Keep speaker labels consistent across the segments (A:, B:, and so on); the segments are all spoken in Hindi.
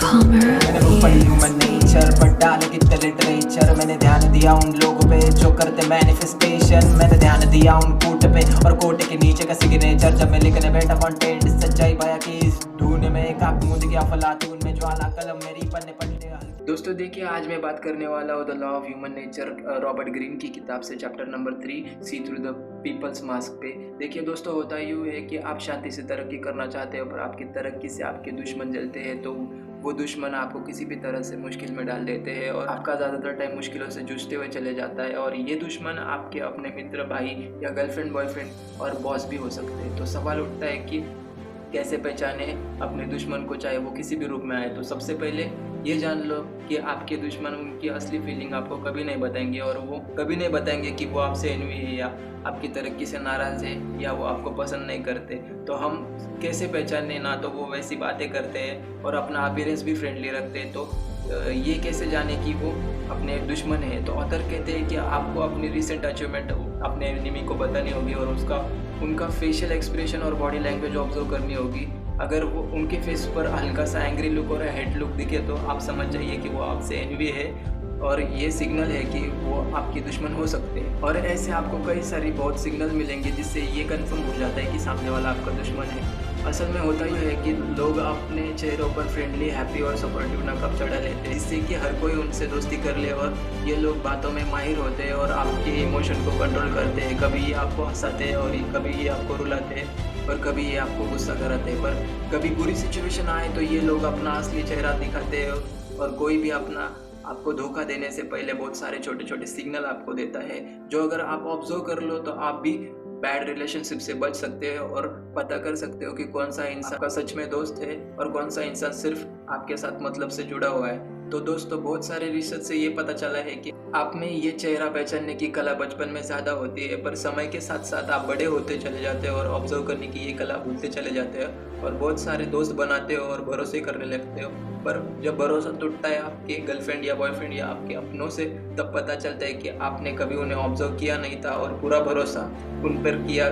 A: मैंने वो पढ़ी ह्यूमन नेचर पर डाले कितने लिटरेचर। मैंने ध्यान दिया उन लोगों पे जो करते मैनिफेस्टेशन। मैंने ध्यान दिया उन कोट पे और कोट के नीचे का सिग्नेचर। जब मैं लिखने बैठा कंटेंट सच्चाई बया की इस ढूंढने में एक आंख मूंद गया फलातून में ज्वाला कलम मेरी पन्ने पढ़ने। दोस्तों देखिए, आज मैं बात करने वाला हूँ the law of human nature, Robert Greene की किताब से, chapter number 3 see through the people's mask पे। देखिए दोस्तों, होता यूँ है कि आप शांति से तरक्की करना चाहते हो पर आपकी तरक्की से आपके दुश्मन जलते हैं, तो वो दुश्मन आपको किसी भी तरह से मुश्किल में डाल देते हैं और आपका ज़्यादातर टाइम मुश्किलों से जूझते हुए चले जाता है। और ये दुश्मन आपके अपने मित्र, भाई या गर्लफ्रेंड, बॉयफ्रेंड और बॉस भी हो सकते हैं। तो सवाल उठता है कि कैसे पहचाने अपने दुश्मन को, चाहे वो किसी भी रूप में आए। तो सबसे पहले ये जान लो कि आपके दुश्मन उनकी असली फीलिंग आपको कभी नहीं बताएंगे और वो कभी नहीं बताएंगे कि वो आपसे एनवी है या आपकी तरक्की से नाराज़ है या वो आपको पसंद नहीं करते। तो हम कैसे पहचाने? ना तो वो वैसी बातें करते हैं और अपना अपीयरेंस भी फ्रेंडली रखते हैं, तो ये कैसे जाने कि वो अपने दुश्मन है? तो ऑथर कहते हैं कि आपको अपनी रिसेंट अचीवमेंट अपने एनिमी को बतानी होगी और उनका फेशियल एक्सप्रेशन और बॉडी लैंग्वेज ऑब्जर्व करनी होगी। अगर वो उनके फेस पर हल्का सा एंग्री लुक और हेड लुक दिखे तो आप समझ जाइए कि वो आपसे एनवी है और ये सिग्नल है कि वो आपके दुश्मन हो सकते हैं। और ऐसे आपको कई सारी बहुत सिग्नल मिलेंगे जिससे ये कंफर्म हो जाता है कि सामने वाला आपका दुश्मन है। असल में होता ये है कि लोग अपने चेहरों पर फ्रेंडली, हैप्पी और सपोर्टिव नकब चढ़ा लेते हैं जिससे कि हर कोई उनसे दोस्ती कर ले। और ये लोग बातों में माहिर होते हैं और आपके इमोशन को कंट्रोल करते हैं। कभी ये आपको हंसाते हैं और कभी ये आपको रुलाते हैं और कभी ये आपको गुस्सा कराते हैं। पर कभी बुरी सिचुएशन आए तो ये लोग अपना असली चेहरा दिखाते हैं और कोई भी आपको धोखा देने से पहले बहुत सारे छोटे छोटे सिग्नल आपको देता है, जो अगर आप ऑब्जर्व कर लो तो आप भी बैड रिलेशनशिप से बच सकते हो और पता कर सकते हो कि कौन सा इंसान का सच में दोस्त है और कौन सा इंसान सिर्फ आपके साथ मतलब से जुड़ा हुआ है। तो दोस्तों, बहुत सारे रिसर्च से ये पता चला है कि आप में ये चेहरा पहचानने की कला बचपन में ज़्यादा होती है, पर समय के साथ साथ आप बड़े होते चले जाते हो और ऑब्जर्व करने की ये कला भूलते चले जाते हो और बहुत सारे दोस्त बनाते हो और भरोसे करने लगते हो। पर जब भरोसा टूटता है आपके गर्लफ्रेंड या बॉयफ्रेंड या आपके अपनों से, तब पता चलता है कि आपने कभी उन्हें ऑब्जर्व किया नहीं था और पूरा भरोसा उन पर किया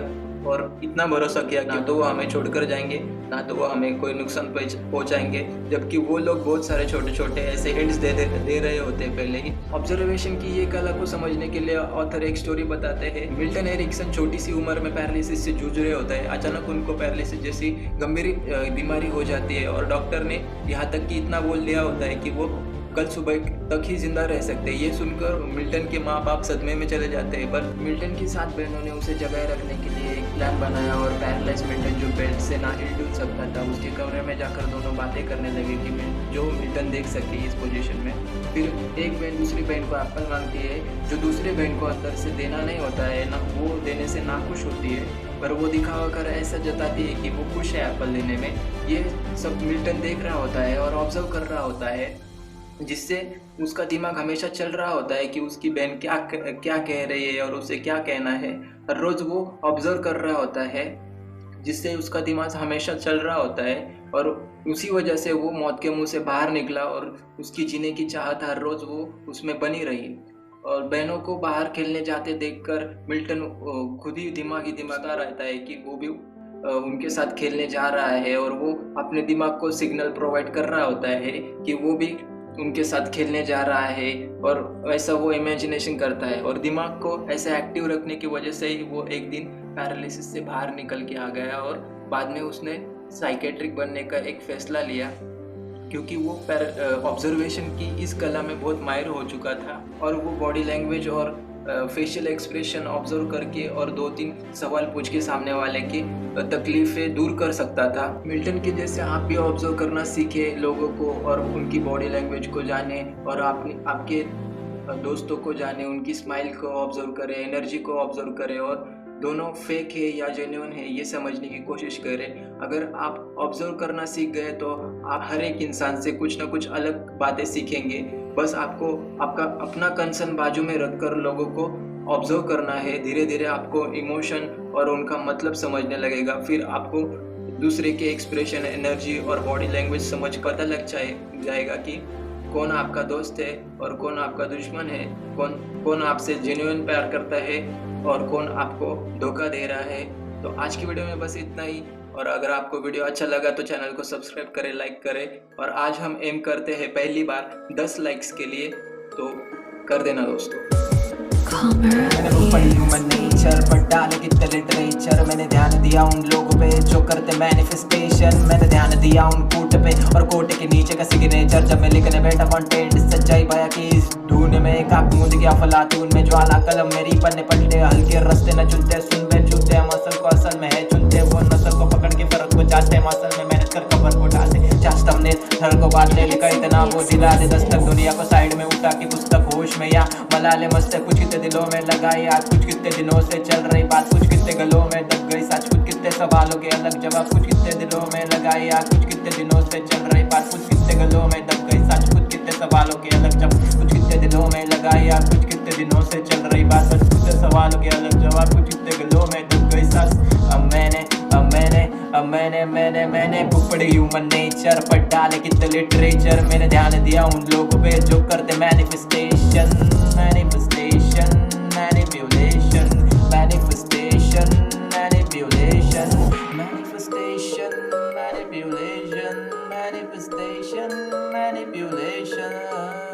A: और इतना भरोसा किया कि ना तो वो हमें छोड़कर जाएंगे ना तो वो हमें कोई नुकसान पहुंचाएंगे, जबकि वो लोग बहुत सारे छोटे छोटे ऐसे हिंट्स दे रहे होते हैं पहले ही। ऑब्जर्वेशन की ये कला को समझने के लिए ऑथर एक स्टोरी बताते हैं। मिल्टन एरिक्सन छोटी सी उम्र में पैरालिसिस से जूझ रहे होता है। अचानक उनको पैरालिसिस जैसी गंभीर बीमारी हो जाती है और डॉक्टर ने यहाँ तक कि इतना बोल दिया होता है कि वो कल सुबह तक ही जिंदा रह सकते हैं। ये सुनकर मिल्टन के माँ बाप सदमे में चले जाते हैं, पर मिल्टन की 7 बहनों ने उसे जगाए रखने के लिए एक प्लान बनाया और पैरालाइज मिल्टन, जो बेड से ना हिल सकता था, उसके कमरे में जाकर दोनों बातें करने लगे कि जो मिल्टन देख सके इस पोजीशन में। फिर एक बहन दूसरी बहन को एप्पल मांगती है, जो दूसरे बहन को अंदर से देना नहीं होता है ना, वो देने से नाखुश होती है, पर वो दिखावा कर ऐसा जताती है कि वो खुश है एप्पल देने में। ये सब मिल्टन देख रहा होता है और ऑब्जर्व कर रहा होता है, जिससे उसका दिमाग हमेशा चल रहा होता है कि उसकी बहन क्या कह रही है और उसे क्या कहना है। हर रोज़ वो ऑब्जर्व कर रहा होता है, जिससे उसका दिमाग हमेशा चल रहा होता है और उसी वजह से वो मौत के मुंह से बाहर निकला और उसकी जीने की चाहत हर रोज़ वो उसमें बनी रही। और बहनों को बाहर खेलने जाते देखकर मिल्टन खुद ही दिमाग रहता है कि वो भी उनके साथ खेलने जा रहा है और वो अपने दिमाग को सिग्नल प्रोवाइड कर रहा होता है कि वो भी उनके साथ खेलने जा रहा है और ऐसा वो इमेजिनेशन करता है। और दिमाग को ऐसे एक्टिव रखने की वजह से ही वो एक दिन पैरालिसिस से बाहर निकल के आ गया और बाद में उसने साइकेट्रिक बनने का एक फैसला लिया, क्योंकि वो ऑब्जर्वेशन की इस कला में बहुत माहिर हो चुका था और वो बॉडी लैंग्वेज और फेशियल एक्सप्रेशन ऑब्जर्व करके और 2-3 सवाल पूछ के सामने वाले की तकलीफ़ें दूर कर सकता था। मिल्टन के जैसे आप भी ऑब्जर्व करना सीखे लोगों को और उनकी बॉडी लैंग्वेज को जाने और आपके दोस्तों को जाने, उनकी स्माइल को ऑब्जर्व करें, एनर्जी को ऑब्जर्व करें और दोनों फेक है या जेन्युइन है ये समझने की कोशिश करें। अगर आप ऑब्जर्व करना सीख गए तो आप हर एक इंसान से कुछ ना कुछ अलग बातें सीखेंगे। बस आपको आपका अपना कंसर्न बाजू में रखकर लोगों को ऑब्जर्व करना है। धीरे धीरे आपको इमोशन और उनका मतलब समझने लगेगा। फिर आपको दूसरे के एक्सप्रेशन, एनर्जी और बॉडी लैंग्वेज समझ पता लग जाएगा कि कौन आपका दोस्त है और कौन आपका दुश्मन है, कौन आपसे जेन्युइन प्यार करता है और कौन आपको धोखा दे रहा है। तो आज की वीडियो में बस इतना ही। और अगर आपको वीडियो अच्छा लगा तो चैनल को सब्सक्राइब करें, लाइक करें। और आज हम एम करते हैं पहली बार 10 लाइक्स के लिए, तो कर देना दोस्तों। मैंने वो पढ़ी ह्यूमन नेचर पर डाले कितने लिटरेचर, मैंने ध्यान दिया उन लोगों पे जो करते मैनिफेस्टेशन, मैंने ध्यान दिया उन कोट पे और कोट के नीचे का सिग्नेचर। जब मैं लिखने बैठा कंटेंट सच्चाई बया की इस धुन में, काक मूंद गया फलातून में ज्वाला कलम मेरी पन्ने पलटे, हल्के रास्ते न चुनते सुन बे चुनते मसल को असल में है चुनते, वो नस्ल को पकड़ के फर्क को जाते मसल में मेहनत कर कबर को डालते, चास्ट हमने थर को बात ले लिखा इतना वो दिला दे दस्तक दुनिया को साइड में उठा के पुस्तक होश में या मलाले मस्त कुछ कितने दिलों में लगाई आज, कुछ कितने दिनों से चल रही बात, कुछ कितने गलों में दब गई सच, कुछ कितने सवालों के अलग जवाब, कुछ कितने दिलों में लगाई आज, कुछ कितने दिनों से चल रही बात, कुछ कितने गलों में दब गई सच, कुछ कितने सवालों के अलग जवाब, कुछ कितने दिलों में लगाई आज, कुछ कितने दिनों से चल रही बात, कुछ कितने सवालों के अलग जवाब, कुछ कितने गलों में दब गई सच। मैंने बुक पढ़ी ह्यूमन नेचर पर डाले कितने लिटरेचर, मैंने ध्यान दिया उन लोगों पे जो करते manifestation, manifestation manipulation, manifestation manipulation, manifestation manipulation, manifestation manipulation.